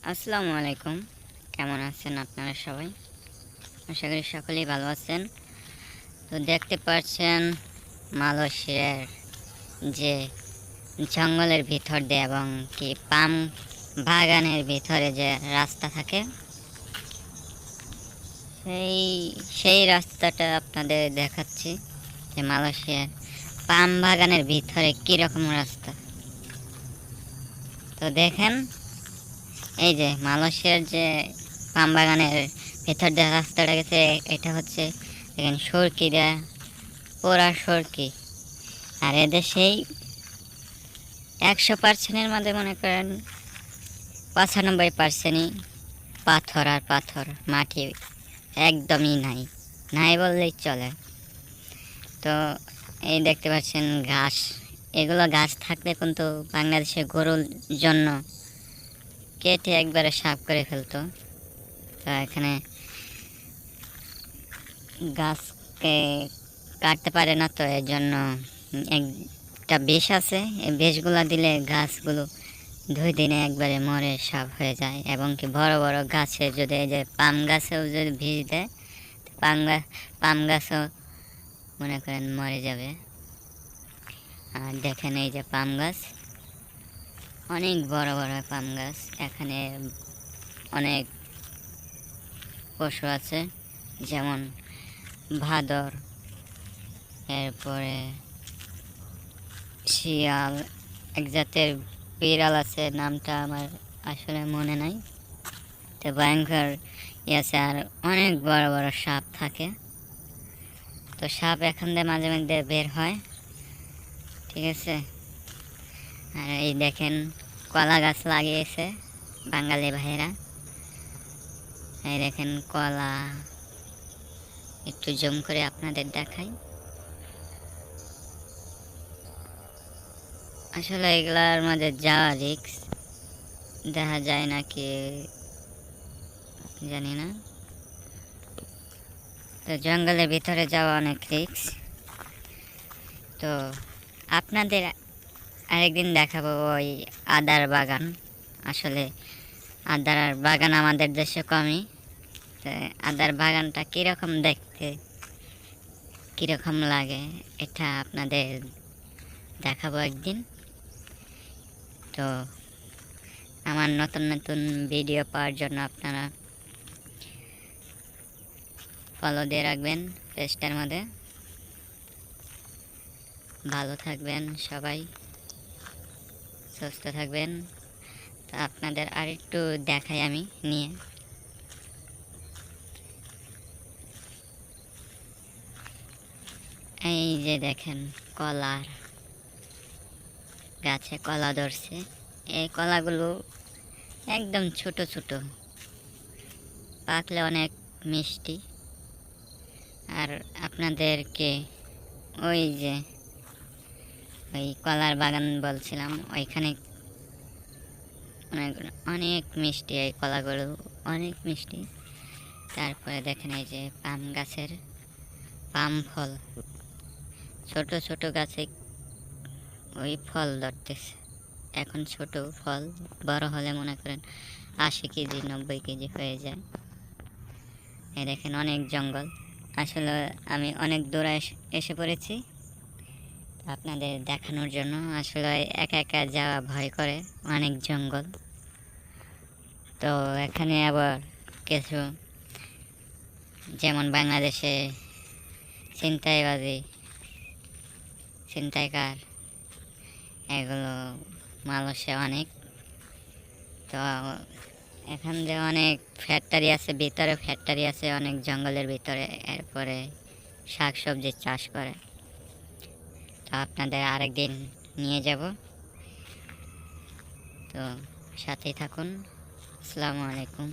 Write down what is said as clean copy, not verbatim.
আসসালামু আলাইকুম। কেমন আছেন আপনারা সবাই? আশা করি সকলেই ভালো আছেন। তো দেখতে পাচ্ছেন মালয়েশিয়ার যে জঙ্গলের ভিতর দিয়ে এবং কি পাম বাগানের ভিতরে যে রাস্তা থাকে, সেই সেই রাস্তাটা আপনাদের দেখাচ্ছি যে মালয়েশিয়ার পাম বাগানের ভিতরে কীরকম রাস্তা। তো দেখেন, এই যে মালয়েশিয়ার যে পাম বাগানের ভেতর দিয়ে রাস্তাটা গেছে, এটা হচ্ছে দেখেন সরকিরা, পোড়া সরকি। আর এদের সেই 100%-এর মধ্যে মনে করেন 95%ই পাথর আর পাথর, মাটি একদমই নাই, নাই বললেই চলে। তো এই দেখতে পাচ্ছেন ঘাস, এগুলো গাছ থাকলে কিন্তু বাংলাদেশে গরুর জন্য কেটে একবারে সাফ করে ফেলতো। তো এখানে গাছকে কাটতে পারে না, তো এর জন্য একটা বিষ আছে, এই বিষগুলো দিলে গাছগুলো 2 দিনে একবারে মরে সাফ হয়ে যায়। এবং কি বড় বড় গাছে যদি, এই যে পাম গাছেও যদি বিষ দেয়, পাম গাছও মনে করেন মরে যাবে। আর দেখেন এই যে পাম গাছ, অনেক বড় বড় পাম গাছ। এখানে অনেক পশু আছে, যেমন ভাদর, এরপরে শিয়াল, এক জাতের বিড়াল আছে, নামটা আমার আসলে মনে নাই। তো ভয়ঙ্কর আছে, আর অনেক বড় বড় সাপ থাকে। তো সাপ এখান দিয়ে মাঝে মধ্যে বের হয়, ঠিক আছে। আর এই দেখেন কলা গাছ লাগিয়েছে বাঙালি ভাইয়েরা। এই দেখেন কলা, একটু জুম করে আপনাদের দেখাই। আসলে এগুলার মাঝে যাওয়া রিস্ক, দেখা যায় নাকি জানি না। তো জঙ্গলের ভিতরে যাওয়া অনেক রিস্ক। তো আপনাদের আরেকদিন দেখাবো ওই আদার বাগান। আসলে আদার বাগান আমাদের দেশে কমই। তো আদার বাগানটা কীরকম দেখতে, কীরকম লাগে, এটা আপনাদের দেখাবো একদিন। তো আমার নতুন নতুন ভিডিও পাওয়ার জন্য আপনারা ফলো দিয়ে রাখবেন পেজটার মধ্যে। ভালো থাকবেন সবাই, সুস্থ থাকবেন। তো আপনাদের আরেকটু দেখাই আমি নিয়ে। এই যে দেখেন কলার গাছে কলা ধরছে। এই কলাগুলো একদম ছোট ছোট, পাকলে অনেক মিষ্টি। আর আপনাদেরকে ওই যে ওই কলার বাগান বলছিলাম, ওইখানে অনেক অনেক মিষ্টি, এই কলাগুলো অনেক মিষ্টি। তারপরে দেখেন এই যে পাম গাছের পাম ফল, ছোট ছোট গাছে ওই ফল ধরতেছে। এখন ছোট ফল, বড় হলে মনে করেন 80 কেজি 90 কেজি হয়ে যায়। এই দেখেন অনেক জঙ্গল। আসলে আমি অনেক দূরে এসে পড়েছি আপনাদের দেখানোর জন্য। আসলে একা একা যাওয়া ভয় করে, অনেক জঙ্গল। তো এখানে আবার কিছু, যেমন বাংলাদেশে ছিনতাইবাজি, ছিনতাইকার, এগুলো মালয়েশিয়া অনেক। তো এখান দিয়ে অনেক ফ্যাক্টরি আছে, ভিতরে ফ্যাক্টরি আছে অনেক জঙ্গলের ভিতরে। এরপরে শাকসবজির চাষ করে। তো আপনাদের আরেকদিন নিয়ে যাব, তো সাথেই থাকুন। আসসালামু আলাইকুম।